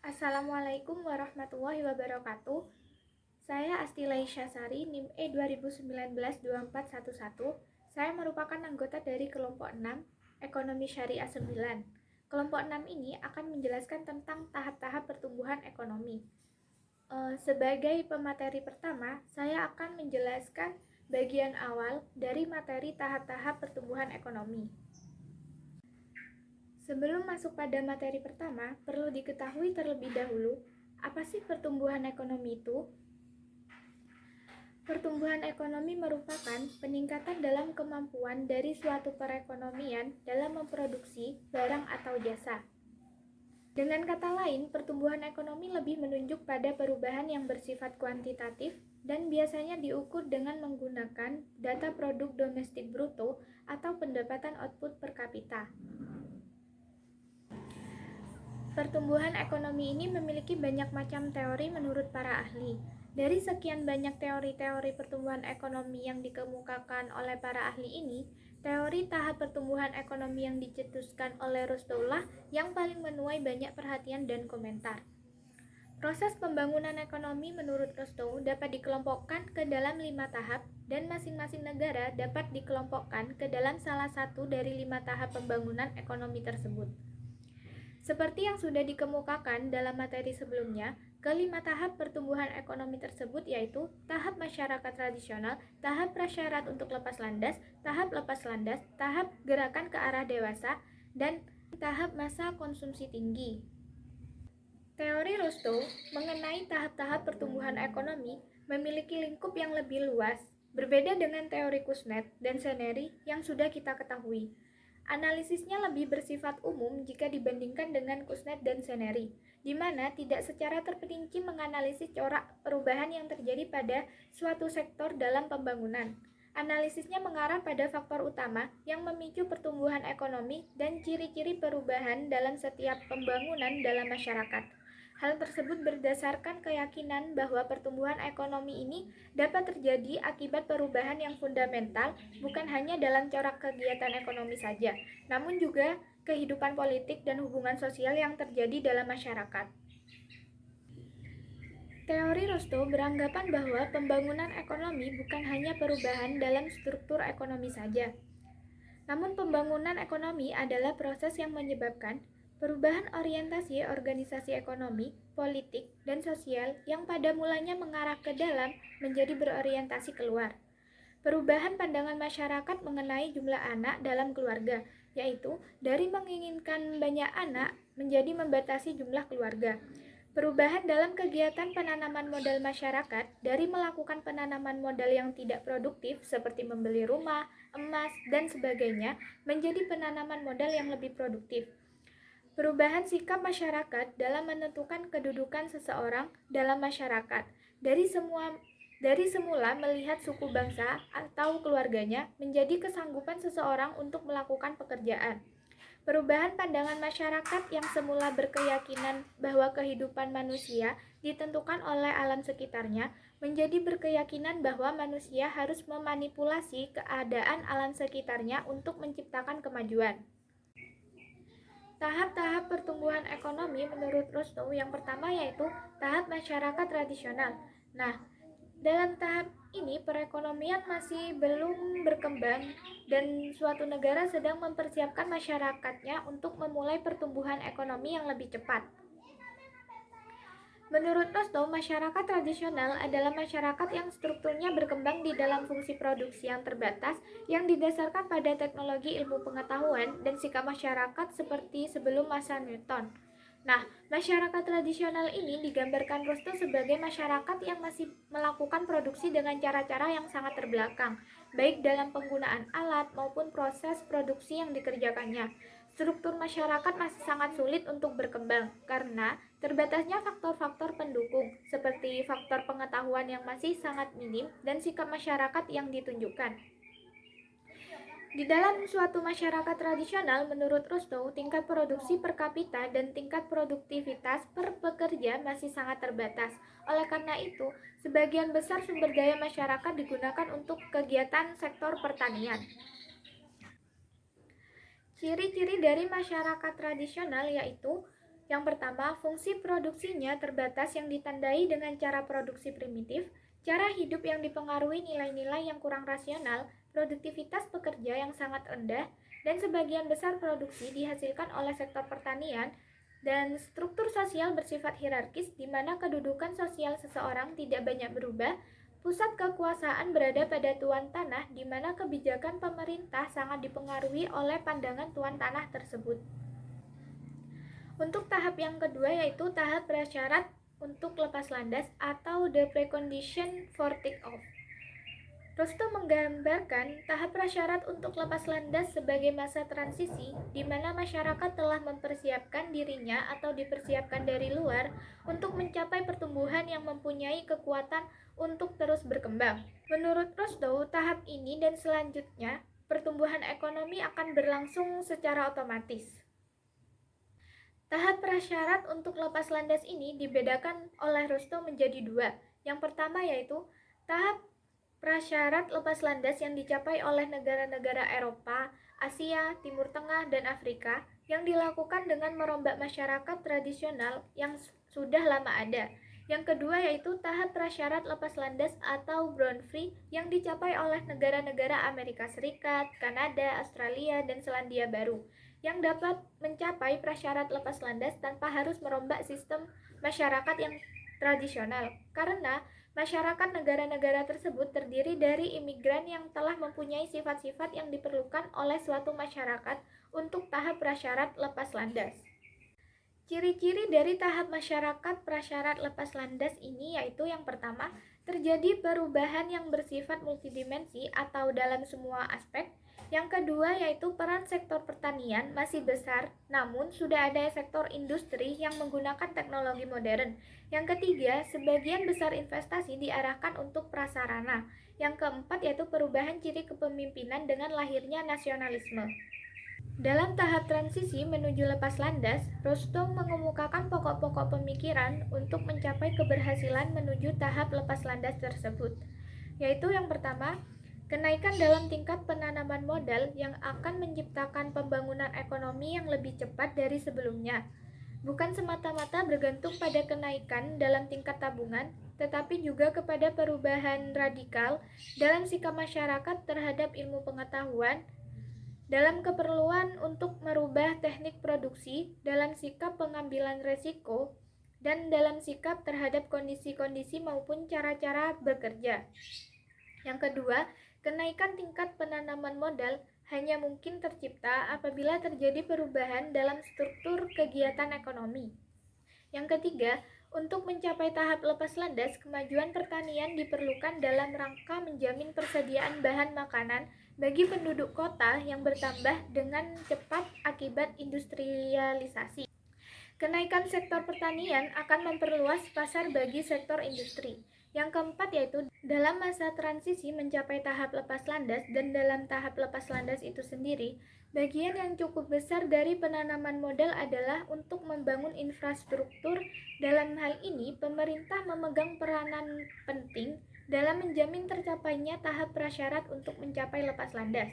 Assalamualaikum warahmatullahi wabarakatuh. Saya Asti Laisyasari, NIM E 2019-2411. Saya merupakan anggota dari kelompok 6, Ekonomi Syariah 9. Kelompok 6 ini akan menjelaskan tentang tahap-tahap pertumbuhan ekonomi. Sebagai pemateri pertama, saya akan menjelaskan bagian awal dari materi tahap-tahap pertumbuhan ekonomi. Sebelum masuk pada materi pertama, perlu diketahui terlebih dahulu, apa sih pertumbuhan ekonomi itu? Pertumbuhan ekonomi merupakan peningkatan dalam kemampuan dari suatu perekonomian dalam memproduksi barang atau jasa. Dengan kata lain, pertumbuhan ekonomi lebih menunjuk pada perubahan yang bersifat kuantitatif dan biasanya diukur dengan menggunakan data produk domestik bruto atau pendapatan output per kapita. Pertumbuhan ekonomi ini memiliki banyak macam teori menurut para ahli. Dari sekian banyak teori-teori pertumbuhan ekonomi yang dikemukakan oleh para ahli ini, teori tahap pertumbuhan ekonomi yang dicetuskan oleh Rostow yang paling menuai banyak perhatian dan komentar. Proses pembangunan ekonomi menurut Rostow dapat dikelompokkan ke dalam 5 tahap dan masing-masing negara dapat dikelompokkan ke dalam salah satu dari 5 tahap pembangunan ekonomi tersebut. Seperti yang sudah dikemukakan dalam materi sebelumnya, kelima tahap pertumbuhan ekonomi tersebut yaitu tahap masyarakat tradisional, tahap prasyarat untuk lepas landas, tahap lepas landas, tahap gerakan ke arah dewasa, dan tahap masa konsumsi tinggi. Teori Rostow mengenai tahap-tahap pertumbuhan ekonomi memiliki lingkup yang lebih luas, berbeda dengan teori Kuznets dan Senery yang sudah kita ketahui. Analisisnya lebih bersifat umum jika dibandingkan dengan Kuznets dan Senery, di mana tidak secara terperinci menganalisis corak perubahan yang terjadi pada suatu sektor dalam pembangunan. Analisisnya mengarah pada faktor utama yang memicu pertumbuhan ekonomi dan ciri-ciri perubahan dalam setiap pembangunan dalam masyarakat. Hal tersebut berdasarkan keyakinan bahwa pertumbuhan ekonomi ini dapat terjadi akibat perubahan yang fundamental, bukan hanya dalam corak kegiatan ekonomi saja, namun juga kehidupan politik dan hubungan sosial yang terjadi dalam masyarakat. Teori Rostow beranggapan bahwa pembangunan ekonomi bukan hanya perubahan dalam struktur ekonomi saja, namun pembangunan ekonomi adalah proses yang menyebabkan perubahan orientasi organisasi ekonomi, politik, dan sosial yang pada mulanya mengarah ke dalam menjadi berorientasi keluar. Perubahan pandangan masyarakat mengenai jumlah anak dalam keluarga, yaitu dari menginginkan banyak anak menjadi membatasi jumlah keluarga. Perubahan dalam kegiatan penanaman modal masyarakat dari melakukan penanaman modal yang tidak produktif seperti membeli rumah, emas, dan sebagainya menjadi penanaman modal yang lebih produktif. Perubahan sikap masyarakat dalam menentukan kedudukan seseorang dalam masyarakat dari semula melihat suku bangsa atau keluarganya menjadi kesanggupan seseorang untuk melakukan pekerjaan. Perubahan pandangan masyarakat yang semula berkeyakinan bahwa kehidupan manusia ditentukan oleh alam sekitarnya menjadi berkeyakinan bahwa manusia harus memanipulasi keadaan alam sekitarnya untuk menciptakan kemajuan. Tahap-tahap pertumbuhan ekonomi menurut Rostow yang pertama yaitu tahap masyarakat tradisional. Nah, dalam tahap ini perekonomian masih belum berkembang dan suatu negara sedang mempersiapkan masyarakatnya untuk memulai pertumbuhan ekonomi yang lebih cepat. Menurut Rostow, masyarakat tradisional adalah masyarakat yang strukturnya berkembang di dalam fungsi produksi yang terbatas yang didasarkan pada teknologi ilmu pengetahuan dan sikap masyarakat seperti sebelum masa Newton. Nah, masyarakat tradisional ini digambarkan Rostow sebagai masyarakat yang masih melakukan produksi dengan cara-cara yang sangat terbelakang, baik dalam penggunaan alat maupun proses produksi yang dikerjakannya. Struktur masyarakat masih sangat sulit untuk berkembang karena terbatasnya faktor-faktor pendukung seperti faktor pengetahuan yang masih sangat minim dan sikap masyarakat yang ditunjukkan. Di dalam suatu masyarakat tradisional, menurut Rustow, tingkat produksi per kapita dan tingkat produktivitas per pekerja masih sangat terbatas. Oleh karena itu, sebagian besar sumber daya masyarakat digunakan untuk kegiatan sektor pertanian. Ciri-ciri dari masyarakat tradisional yaitu yang pertama, fungsi produksinya terbatas yang ditandai dengan cara produksi primitif, cara hidup yang dipengaruhi nilai-nilai yang kurang rasional, produktivitas pekerja yang sangat rendah, dan sebagian besar produksi dihasilkan oleh sektor pertanian, dan struktur sosial bersifat hierarkis di mana kedudukan sosial seseorang tidak banyak berubah. Pusat kekuasaan berada pada tuan tanah, di mana kebijakan pemerintah sangat dipengaruhi oleh pandangan tuan tanah tersebut. Untuk tahap yang kedua yaitu tahap prasyarat untuk lepas landas atau the precondition for take-off. Rustow menggambarkan tahap prasyarat untuk lepas landas sebagai masa transisi di mana masyarakat telah mempersiapkan dirinya atau dipersiapkan dari luar untuk mencapai pertumbuhan yang mempunyai kekuatan untuk terus berkembang. Menurut Rustow, tahap ini dan selanjutnya pertumbuhan ekonomi akan berlangsung secara otomatis. Tahap prasyarat untuk lepas landas ini dibedakan oleh Rustow menjadi dua. Yang pertama yaitu tahap prasyarat lepas landas yang dicapai oleh negara-negara Eropa, Asia, Timur Tengah, dan Afrika yang dilakukan dengan merombak masyarakat tradisional yang sudah lama ada. Yang kedua yaitu tahap prasyarat lepas landas atau brown free yang dicapai oleh negara-negara Amerika Serikat, Kanada, Australia, dan Selandia Baru yang dapat mencapai prasyarat lepas landas tanpa harus merombak sistem masyarakat yang tradisional, karena masyarakat negara-negara tersebut terdiri dari imigran yang telah mempunyai sifat-sifat yang diperlukan oleh suatu masyarakat untuk tahap prasyarat lepas landas. Ciri-ciri dari tahap masyarakat prasyarat lepas landas ini yaitu yang pertama, terjadi perubahan yang bersifat multidimensi atau dalam semua aspek. Yang kedua yaitu peran sektor pertanian masih besar, namun sudah ada sektor industri yang menggunakan teknologi modern. Yang ketiga, sebagian besar investasi diarahkan untuk prasarana. Yang keempat yaitu perubahan ciri kepemimpinan dengan lahirnya nasionalisme. Dalam tahap transisi menuju lepas landas, Rustow mengemukakan pokok-pokok pemikiran untuk mencapai keberhasilan menuju tahap lepas landas tersebut, yaitu yang pertama, kenaikan dalam tingkat penanaman modal yang akan menciptakan pembangunan ekonomi yang lebih cepat dari sebelumnya, bukan semata-mata bergantung pada kenaikan dalam tingkat tabungan, tetapi juga kepada perubahan radikal dalam sikap masyarakat terhadap ilmu pengetahuan, dalam keperluan untuk merubah teknik produksi, dalam sikap pengambilan resiko, dan dalam sikap terhadap kondisi-kondisi maupun cara-cara bekerja. Yang kedua, kenaikan tingkat penanaman modal hanya mungkin tercipta apabila terjadi perubahan dalam struktur kegiatan ekonomi. Yang ketiga, untuk mencapai tahap lepas landas, kemajuan pertanian diperlukan dalam rangka menjamin persediaan bahan makanan bagi penduduk kota yang bertambah dengan cepat akibat industrialisasi. Kenaikan sektor pertanian akan memperluas pasar bagi sektor industri. Yang keempat yaitu dalam masa transisi mencapai tahap lepas landas dan dalam tahap lepas landas itu sendiri, bagian yang cukup besar dari penanaman modal adalah untuk membangun infrastruktur. Dalam hal ini, pemerintah memegang peranan penting dalam menjamin tercapainya tahap prasyarat untuk mencapai lepas landas.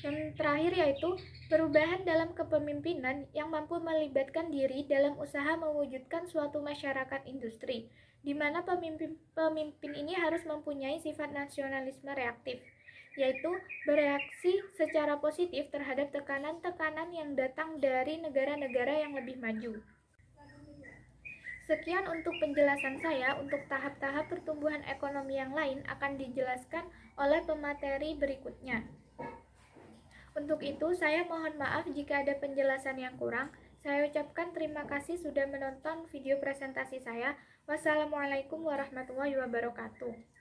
Yang terakhir yaitu perubahan dalam kepemimpinan yang mampu melibatkan diri dalam usaha mewujudkan suatu masyarakat industri, di mana pemimpin ini harus mempunyai sifat nasionalisme reaktif, yaitu bereaksi secara positif terhadap tekanan-tekanan yang datang dari negara-negara yang lebih maju. Sekian untuk penjelasan saya. Untuk tahap-tahap pertumbuhan ekonomi yang lain akan dijelaskan oleh pemateri berikutnya. Untuk itu, saya mohon maaf jika ada penjelasan yang kurang. Saya ucapkan terima kasih sudah menonton video presentasi saya. Wassalamualaikum warahmatullahi wabarakatuh.